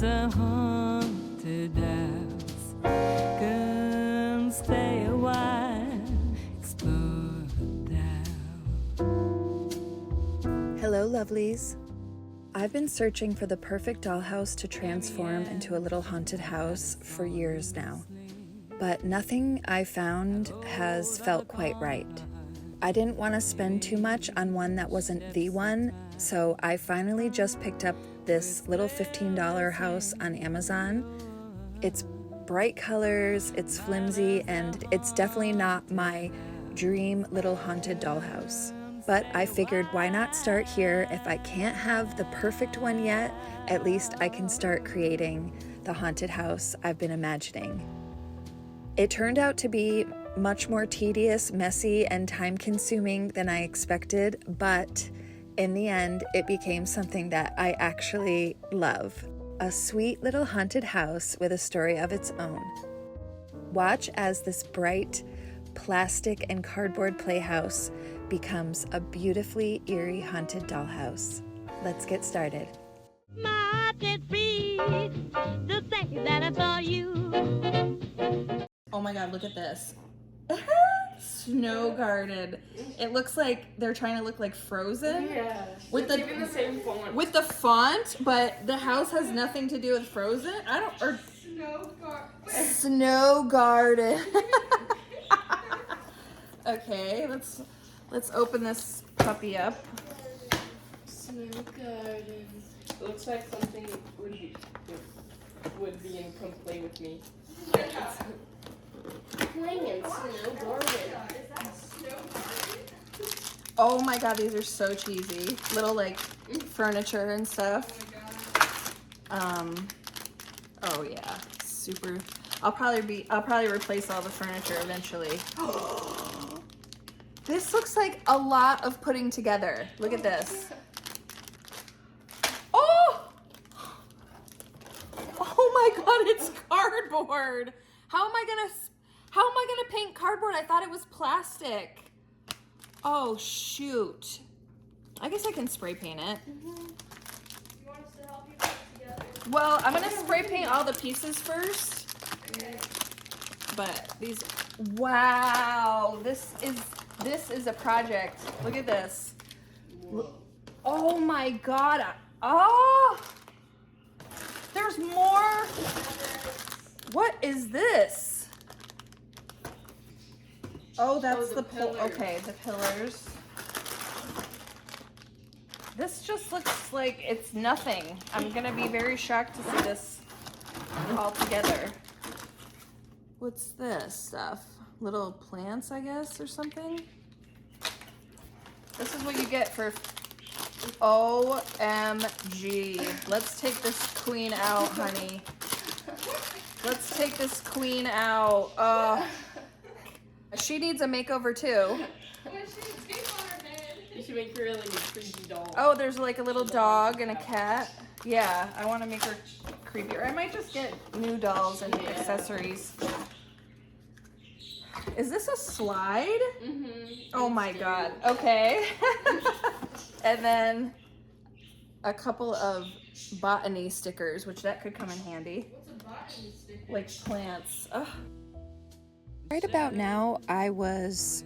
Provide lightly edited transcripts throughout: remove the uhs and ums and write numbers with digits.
a haunted house. Come stay a while, explore the town. Hello, lovelies. I've been searching for the perfect dollhouse to transform into a little haunted house for years now, but nothing I found has felt quite right. I didn't want to spend too much on one that wasn't the one, so I finally just picked up this little $15 house on Amazon. It's bright colors, it's flimsy, and it's definitely not my dream little haunted dollhouse. But I figured, why not start here? If I can't have the perfect one yet, at least I can start creating the haunted house I've been imagining. It turned out to be much more tedious, messy, and time-consuming than I expected, but in the end, it became something that I actually love. A sweet little haunted house with a story of its own. Watch as this bright plastic and cardboard playhouse becomes a beautifully eerie haunted dollhouse. Let's get started. My heart is free to say that I saw you. Oh my god, look at this. Snow garden. It looks like they're trying to look like Frozen. Yeah. With It's even the same font. With the font, but the house has nothing to do with Frozen. Snow garden. Okay, let's open this puppy up. Snow garden. It looks like something would be in Come Play With Me. Playing in Snow Garden. Oh my god, these are so cheesy. Little like furniture and stuff. Oh yeah, super. I'll probably replace all the furniture eventually. This looks like a lot of putting together. Look at this. Oh! Oh my god, it's cardboard. How am I gonna paint cardboard? I thought it was plastic. Oh shoot. I guess I can spray paint it. You want us to help you put it together? Well, I'm gonna spray paint all the pieces first. But these, wow, this is a project. Look at this. Oh my god. Oh, there's more. What is this? Oh, that's the pillars. okay, the pillars. This just looks like it's nothing. I'm gonna be very shocked to see this all together. What's this stuff? Little plants, I guess, or something? This is what you get for OMG. Let's take this queen out, honey. Let's take this queen out. She needs a makeover too. You should make her like a creepy doll. Oh, there's like a little dog and a cat. Yeah, I want to make her creepy. Or I might just get new dolls and accessories. Is this a slide? Mm-hmm. Oh my god. Okay. And then a couple of botany stickers, which that could come in handy. What's a botany sticker? Like plants. Ugh. Right about now, I was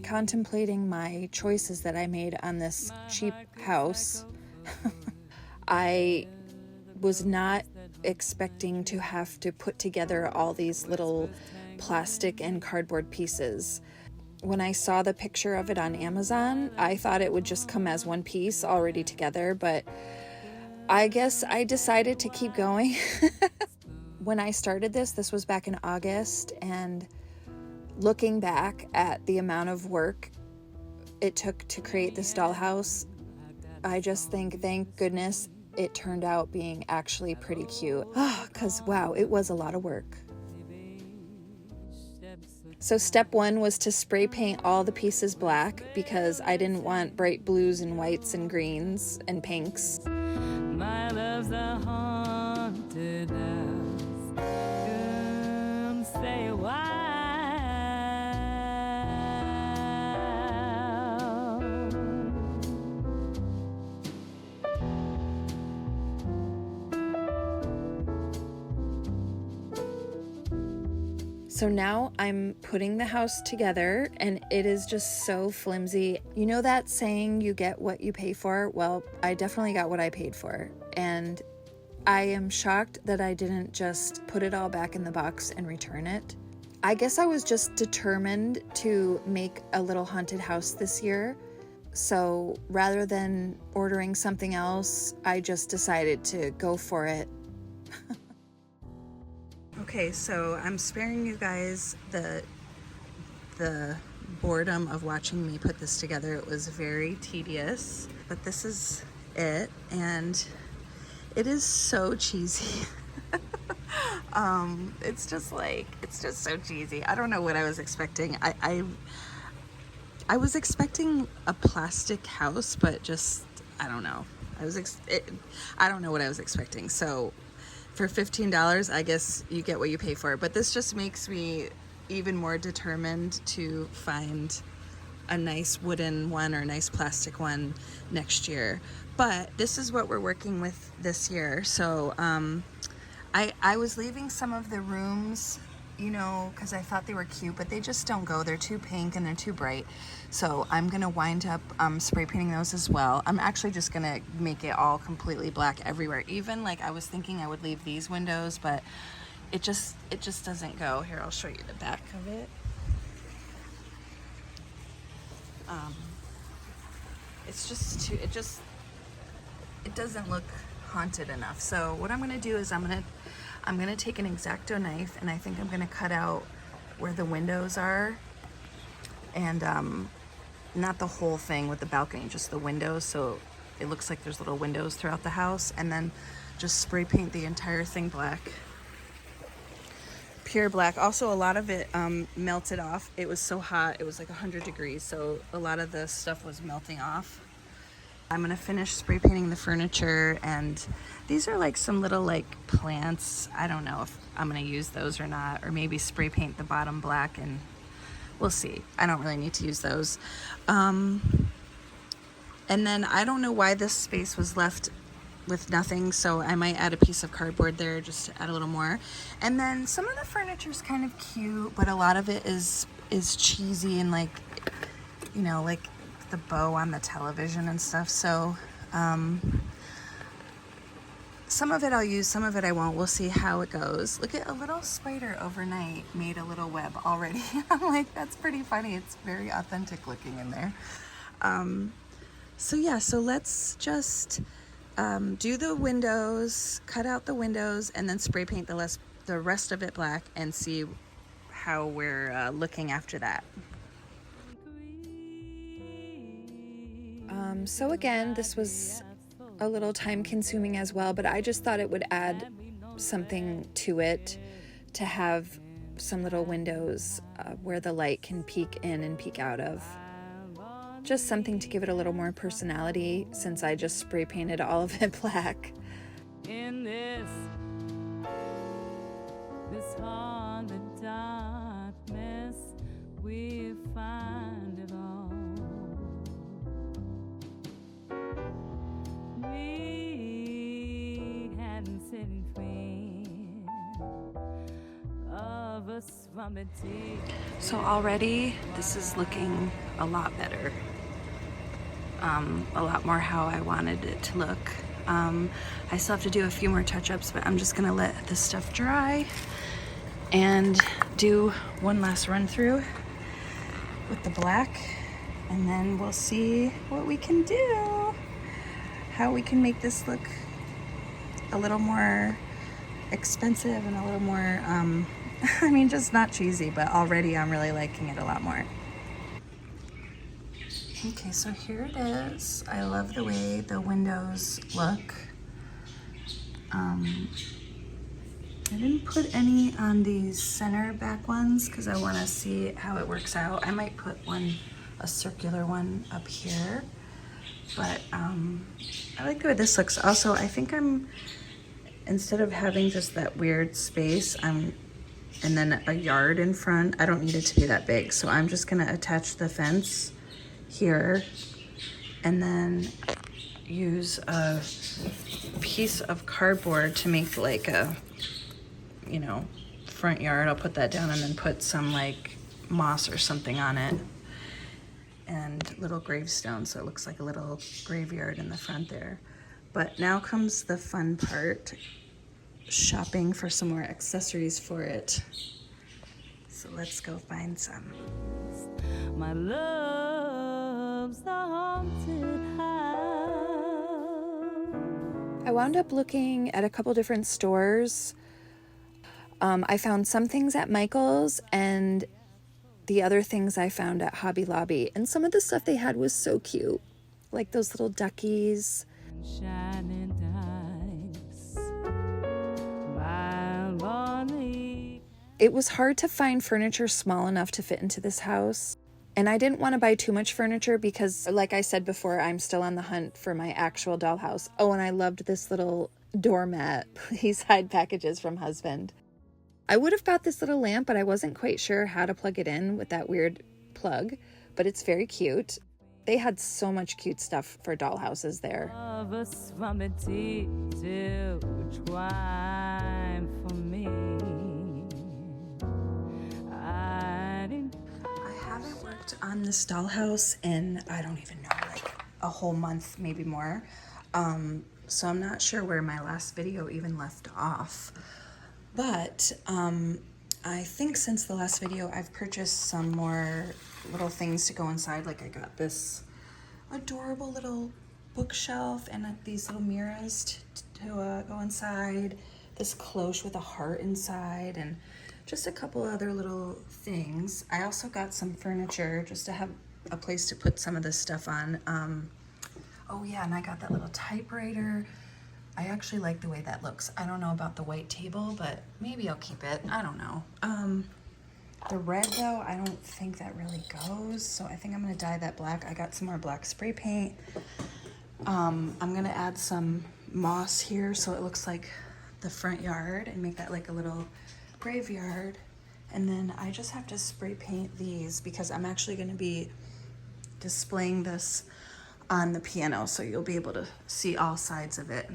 contemplating my choices that I made on this cheap house. I was not expecting to have to put together all these little plastic and cardboard pieces. When I saw the picture of it on Amazon, I thought it would just come as one piece already together, but I guess I decided to keep going. When I started this was back in August, and looking back at the amount of work it took to create this dollhouse, I just think, thank goodness it turned out being actually pretty cute. Because wow, it was a lot of work. So step one was to spray paint all the pieces black because I didn't want bright blues and whites and greens and pinks. My love's a haunted house. Come stay a while. So now I'm putting the house together and it is just so flimsy. You know that saying, you get what you pay for? Well, I definitely got what I paid for. And I am shocked that I didn't just put it all back in the box and return it. I guess I was just determined to make a little haunted house this year. So rather than ordering something else, I just decided to go for it. Okay, so I'm sparing you guys the boredom of watching me put this together. It was very tedious, but this is it, and it is so cheesy. It's just so cheesy. I don't know what I was expecting. I was expecting a plastic house, but just, I don't know. I don't know what I was expecting. So for $15, I guess you get what you pay for. But this just makes me even more determined to find a nice wooden one or a nice plastic one next year. But this is what we're working with this year. So I was leaving some of the rooms, you know, because I thought they were cute, but they just don't go. They're too pink and they're too bright. So I'm going to wind up spray painting those as well. I'm actually just going to make it all completely black everywhere. Even like I was thinking I would leave these windows, but it just doesn't go. Here, I'll show you the back of it. It's just too, it doesn't look haunted enough. So what I'm going to do is I'm going to take an X-Acto knife, and I think I'm going to cut out where the windows are, and not the whole thing with the balcony, just the windows, so it looks like there's little windows throughout the house, and then just spray paint the entire thing black. Pure black. Also, a lot of it melted off. It was so hot. It was like 100 degrees, so a lot of the stuff was melting off. I'm going to finish spray painting the furniture, and these are like some little like plants. I don't know if I'm going to use those or not, or maybe spray paint the bottom black, and we'll see. I don't really need to use those. And then I don't know why this space was left with nothing, so I might add a piece of cardboard there just to add a little more. And then some of the furniture is kind of cute, but a lot of it is cheesy and like, you know, like the bow on the television and stuff. So some of it I'll use, some of it I won't. We'll see how it goes. Look at a little spider overnight made a little web already. I'm like, that's pretty funny. It's very authentic looking in there. So yeah, so let's just do the windows, cut out the windows, and then spray paint the rest of it black, and see how we're looking after that. So again, this was a little time consuming as well, but I just thought it would add something to it to have some little windows where the light can peek in and peek out of. Just something to give it a little more personality, since I just spray painted all of it black. In this haunted darkness, we find it all. We hadn't sitting free of us from the tea. So already this is looking a lot better. A lot more how I wanted it to look. I still have to do a few more touch-ups, but I'm just gonna let this stuff dry and do one last run through with the black, and then we'll see what we can do, how we can make this look a little more expensive and a little more I mean, just not cheesy, but already I'm really liking it a lot more. Okay, so here it is. I love the way the windows look. I didn't put any on these center back ones because I want to see how it works out. I might put a circular one up here, but I like the way this looks. Also, I think instead of having just that weird space, and then a yard in front, I don't need it to be that big. So I'm just gonna attach the fence here and then use a piece of cardboard to make like a, you know, front yard. I'll put that down and then put some like moss or something on it. And little gravestones, so it looks like a little graveyard in the front there. But now comes the fun part, shopping for some more accessories for it. So let's go find some. My love's the haunted house. I wound up looking at a couple different stores. I found some things at Michael's and the other things I found at Hobby Lobby. And some of the stuff they had was so cute. Like those little duckies. Shining dice. While Bonnie. It was hard to find furniture small enough to fit into this house. And I didn't want to buy too much furniture because, like I said before, I'm still on the hunt for my actual dollhouse. Oh, and I loved this little doormat. Please hide packages from husband. I would have got this little lamp, but I wasn't quite sure how to plug it in with that weird plug. But it's very cute. They had so much cute stuff for dollhouses there. Of a swamity to twine for me. I haven't worked on this dollhouse in, I don't even know, like a whole month, maybe more. So I'm not sure where my last video even left off. But I think since the last video, I've purchased some more little things to go inside. Like I got this adorable little bookshelf and these little mirrors to go inside. This cloche with a heart inside and just a couple other little things. I also got some furniture just to have a place to put some of this stuff on. Oh yeah, and I got that little typewriter. I actually like the way that looks. I don't know about the white table, but maybe I'll keep it. I don't know. The red though, I don't think that really goes. So I think I'm gonna dye that black. I got some more black spray paint. I'm gonna add some moss here so it looks like the front yard and make that like a little graveyard. And then I just have to spray paint these because I'm actually gonna be displaying this on the piano, so you'll be able to see all sides of it.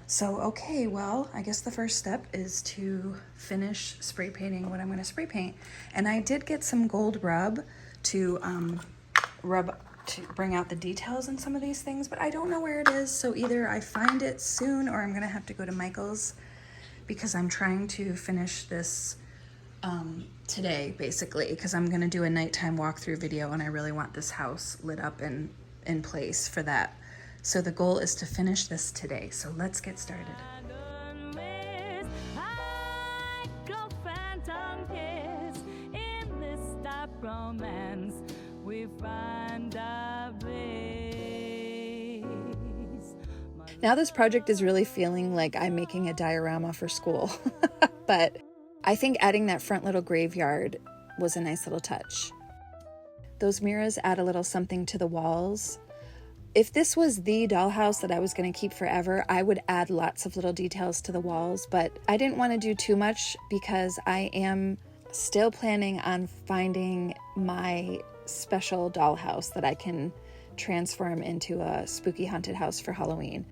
So, okay, well, I guess the first step is to finish spray painting what I'm gonna spray paint. And I did get some gold rub to bring out the details in some of these things, but I don't know where it is, so either I find it soon or I'm gonna have to go to Michael's because I'm trying to finish this today, basically, because I'm gonna do a nighttime walkthrough video and I really want this house lit up and in place for that. So the goal is to finish this today. So let's get started. Now this project is really feeling like I'm making a diorama for school, but I think adding that front little graveyard was a nice little touch. Those mirrors add a little something to the walls. If this was the dollhouse that I was going to keep forever, I would add lots of little details to the walls, but I didn't want to do too much because I am still planning on finding my special dollhouse that I can transform into a spooky haunted house for Halloween.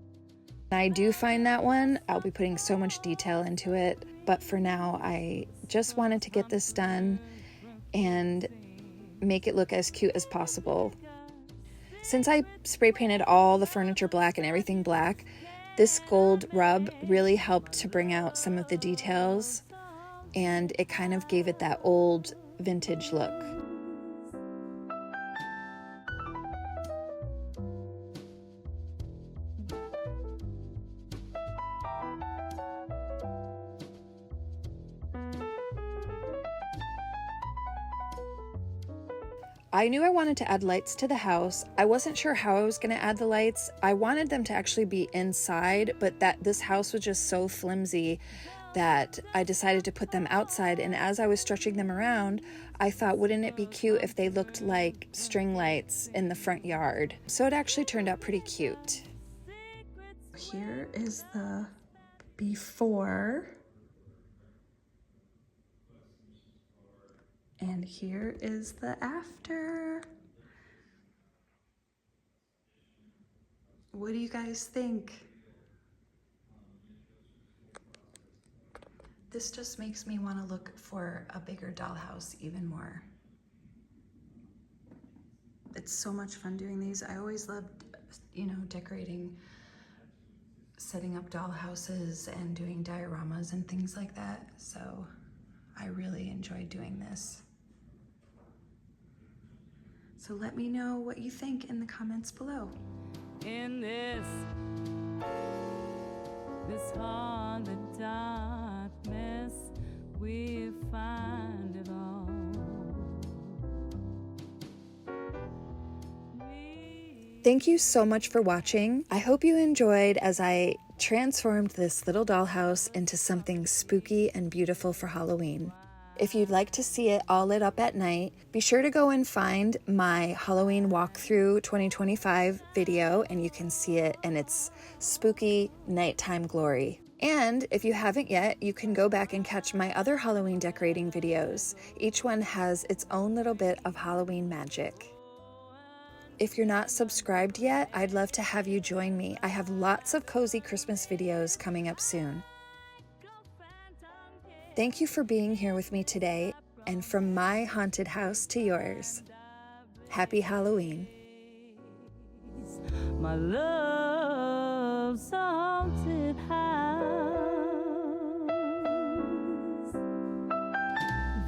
When I do find that one, I'll be putting so much detail into it, but for now, I just wanted to get this done and make it look as cute as possible. Since I spray painted all the furniture black and everything black, this gold rub really helped to bring out some of the details, and it kind of gave it that old vintage look. I knew I wanted to add lights to the house. I wasn't sure how I was going to add the lights. I wanted them to actually be inside, but this house was just so flimsy that I decided to put them outside. And as I was stretching them around, I thought, wouldn't it be cute if they looked like string lights in the front yard? So it actually turned out pretty cute. Here is the before. And here is the after. What do you guys think? this just makes me want to look for a bigger dollhouse even more. It's so much fun doing these. I always loved, you know, decorating, setting up dollhouses and doing dioramas and things like that. So I really enjoyed doing this. So let me know what you think in the comments below. In this haunted darkness, we find it all. Thank you so much for watching. I hope you enjoyed as I transformed this little dollhouse into something spooky and beautiful for Halloween. If you'd like to see it all lit up at night, be sure to go and find my Halloween walkthrough 2025 video, and you can see it in its spooky nighttime glory. And if you haven't yet, you can go back and catch my other Halloween decorating videos. Each one has its own little bit of Halloween magic. If you're not subscribed yet, I'd love to have you join me. I have lots of cozy Christmas videos coming up soon. Thank you for being here with me today, and from my haunted house to yours, happy Halloween. My love's haunted house,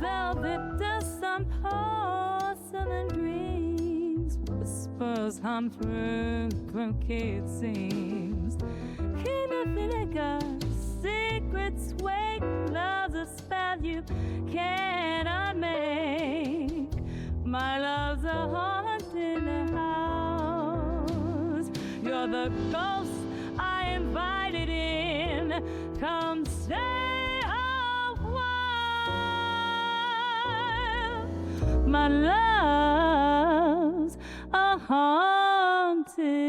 velvet dust on porcelain dreams, whispers hum through crooked seams, chemophilia, secrets wake, love's a spell you cannot make. My love's a haunted house. You're the ghost I invited in. Come stay a while. My love's a haunted